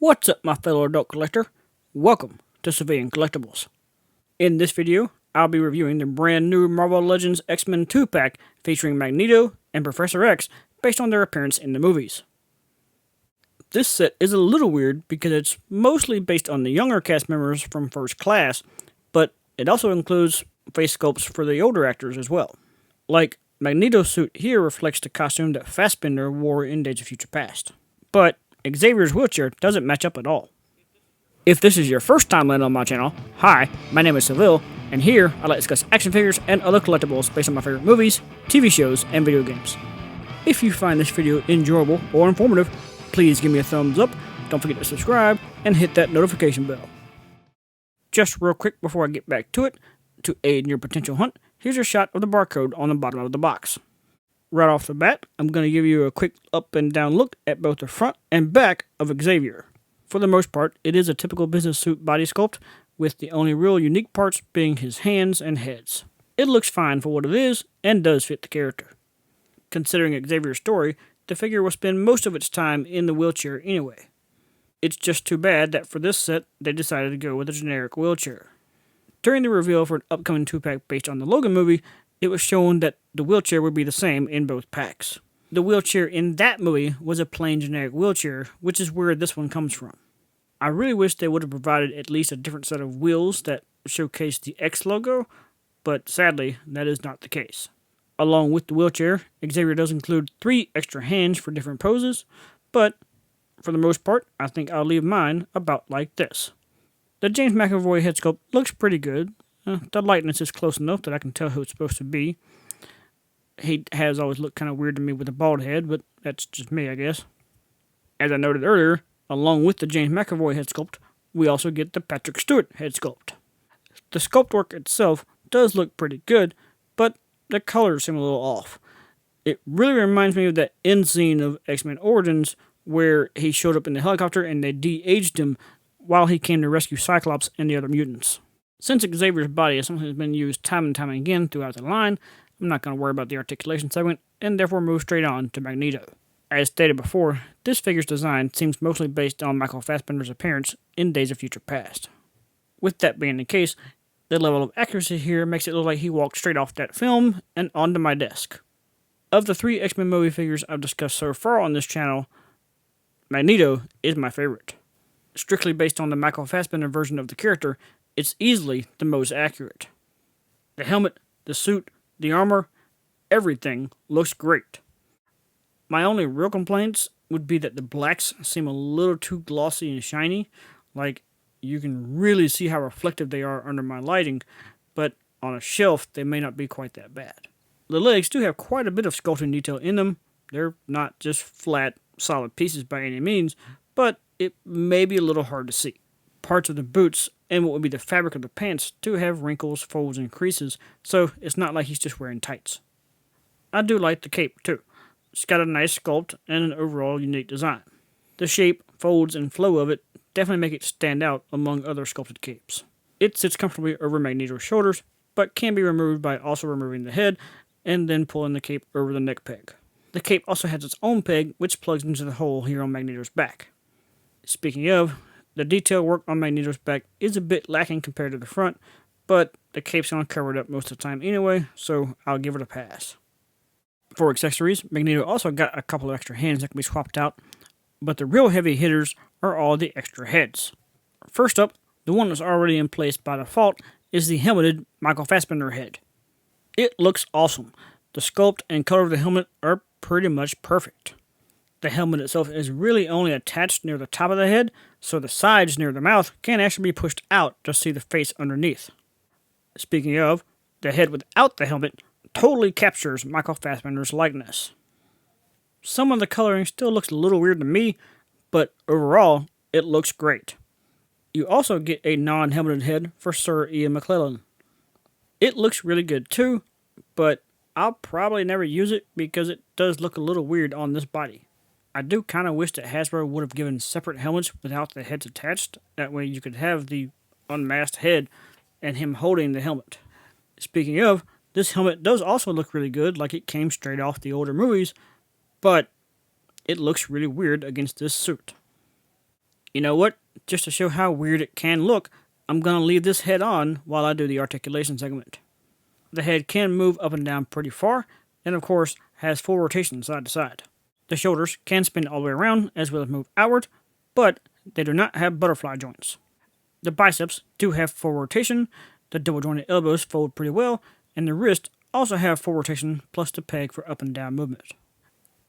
What's up, my fellow adult collector? Welcome to SeViLion Collectibles. In this video, I'll be reviewing the brand new Marvel Legends X-Men 2-pack featuring Magneto and Professor X based on their appearance in the movies. This set is a little weird because it's mostly based on the younger cast members from First Class, but it also includes face sculpts for the older actors as well. Like, Magneto's suit here reflects the costume that Fassbender wore in Days of Future Past. But Xavier's wheelchair doesn't match up at all. If this is your first time landing on my channel, hi, my name is SeViLion, and here I like to discuss action figures and other collectibles based on my favorite movies, TV shows, and video games. If you find this video enjoyable or informative, please give me a thumbs up, don't forget to subscribe, and hit that notification bell. Just real quick before I get back to it, to aid in your potential hunt, here's a shot of the barcode on the bottom of the box. Right off the bat, I'm going to give you a quick up and down look at both the front and back of Xavier. For the most part, it is a typical business suit body sculpt, with the only real unique parts being his hands and heads. It looks fine for what it is, and does fit the character. Considering Xavier's story, the figure will spend most of its time in the wheelchair anyway. It's just too bad that for this set, they decided to go with a generic wheelchair. During the reveal for an upcoming 2-pack based on the Logan movie, it was shown that the wheelchair would be the same in both packs. The wheelchair in that movie was a plain generic wheelchair, which is where this one comes from. I really wish they would have provided at least a different set of wheels that showcase the X logo, but sadly, that is not the case. Along with the wheelchair, Xavier does include 3 extra hands for different poses, but for the most part, I think I'll leave mine about like this. The James McAvoy head sculpt looks pretty good. The lightness is close enough that I can tell who it's supposed to be. He has always looked kind of weird to me with a bald head, but that's just me, I guess. As I noted earlier, along with the James McAvoy head sculpt, we also get the Patrick Stewart head sculpt. The sculpt work itself does look pretty good, but the colors seem a little off. It really reminds me of that end scene of X-Men Origins, where he showed up in the helicopter and they de-aged him while he came to rescue Cyclops and the other mutants. Since Xavier's body is something that's been used time and time again throughout the line, I'm not going to worry about the articulation segment, and therefore move straight on to Magneto. As stated before, this figure's design seems mostly based on Michael Fassbender's appearance in Days of Future Past. With that being the case, the level of accuracy here makes it look like he walked straight off that film and onto my desk. Of the 3 X-Men movie figures I've discussed so far on this channel, Magneto is my favorite. Strictly based on the Michael Fassbender version of the character, it's easily the most accurate. The helmet, the suit, the armor, everything looks great. My only real complaints would be that the blacks seem a little too glossy and shiny. Like, you can really see how reflective they are under my lighting, but on a shelf they may not be quite that bad. The legs do have quite a bit of sculpting detail in them. They're not just flat, solid pieces by any means, but it may be a little hard to see. Parts of the boots and what would be the fabric of the pants do have wrinkles, folds, and creases, so it's not like he's just wearing tights. I do like the cape too. It's got a nice sculpt and an overall unique design. The shape, folds, and flow of it definitely make it stand out among other sculpted capes. It sits comfortably over Magneto's shoulders, but can be removed by also removing the head and then pulling the cape over the neck peg. The cape also has its own peg, which plugs into the hole here on Magneto's back. Speaking of, the detail work on Magneto's back is a bit lacking compared to the front, but the cape's going to cover it up most of the time anyway, so I'll give it a pass. For accessories, Magneto also got a couple of extra hands that can be swapped out, but the real heavy hitters are all the extra heads. First up, the one that's already in place by default is the helmeted Michael Fassbender head. It looks awesome. The sculpt and color of the helmet are pretty much perfect. The helmet itself is really only attached near the top of the head, so the sides near the mouth can actually be pushed out to see the face underneath. Speaking of, the head without the helmet totally captures Michael Fassbender's likeness. Some of the coloring still looks a little weird to me, but overall, it looks great. You also get a non-helmeted head for Sir Ian McClellan. It looks really good too, but I'll probably never use it because it does look a little weird on this body. I do kind of wish that Hasbro would have given separate helmets without the heads attached. That way you could have the unmasked head and him holding the helmet. Speaking of, this helmet does also look really good, like it came straight off the older movies, but it looks really weird against this suit. You know what? Just to show how weird it can look, I'm going to leave this head on while I do the articulation segment. The head can move up and down pretty far, and of course has full rotation side to side. The shoulders can spin all the way around as well as move outward, but they do not have butterfly joints. The biceps do have full rotation, the double jointed elbows fold pretty well, and the wrists also have full rotation plus the peg for up and down movement.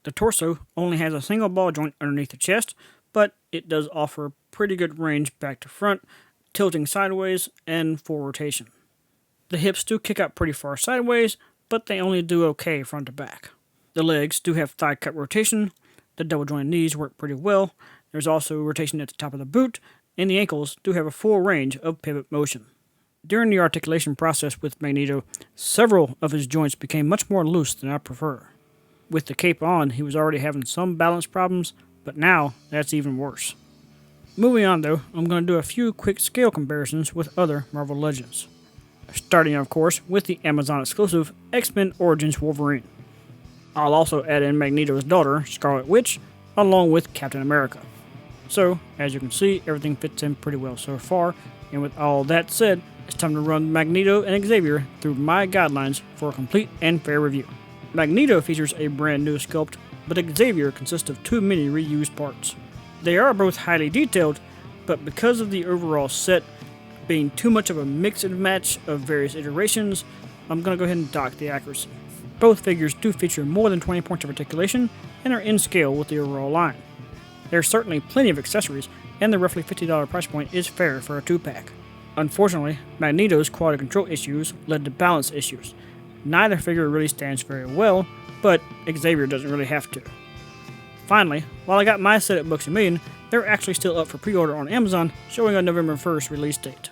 The torso only has a single ball joint underneath the chest, but it does offer pretty good range back to front, tilting sideways, and full rotation. The hips do kick out pretty far sideways, but they only do okay front to back. The legs do have thigh cut rotation, the double jointed knees work pretty well, there's also rotation at the top of the boot, and the ankles do have a full range of pivot motion. During the articulation process with Magneto, several of his joints became much more loose than I prefer. With the cape on, he was already having some balance problems, but now that's even worse. Moving on though, I'm going to do a few quick scale comparisons with other Marvel Legends. Starting of course with the Amazon exclusive X-Men Origins Wolverine. I'll also add in Magneto's daughter, Scarlet Witch, along with Captain America. So, as you can see, everything fits in pretty well so far, and with all that said, it's time to run Magneto and Xavier through my guidelines for a complete and fair review. Magneto features a brand new sculpt, but Xavier consists of too many reused parts. They are both highly detailed, but because of the overall set being too much of a mix and match of various iterations, I'm going to go ahead and dock the accuracy. Both figures do feature more than 20 points of articulation and are in scale with the overall line. There's certainly plenty of accessories, and the roughly $50 price point is fair for a 2-pack. Unfortunately, Magneto's quality control issues led to balance issues. Neither figure really stands very well, but Xavier doesn't really have to. Finally, while I got my set at Books A Million, they're actually still up for pre-order on Amazon, showing a November 1st release date.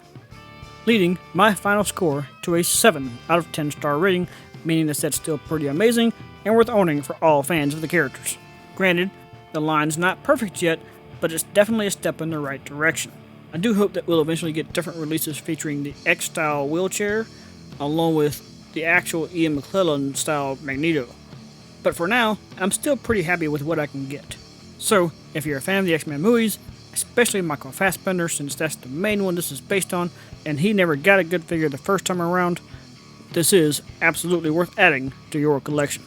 Leading my final score to a 7 out of 10 star rating, meaning the set's still pretty amazing and worth owning for all fans of the characters. Granted, the line's not perfect yet, but it's definitely a step in the right direction. I do hope that we'll eventually get different releases featuring the X-style wheelchair, along with the actual Ian McClellan-style Magneto. But for now, I'm still pretty happy with what I can get. So, if you're a fan of the X-Men movies, especially Michael Fassbender since that's the main one this is based on, and he never got a good figure the first time around, this is absolutely worth adding to your collection.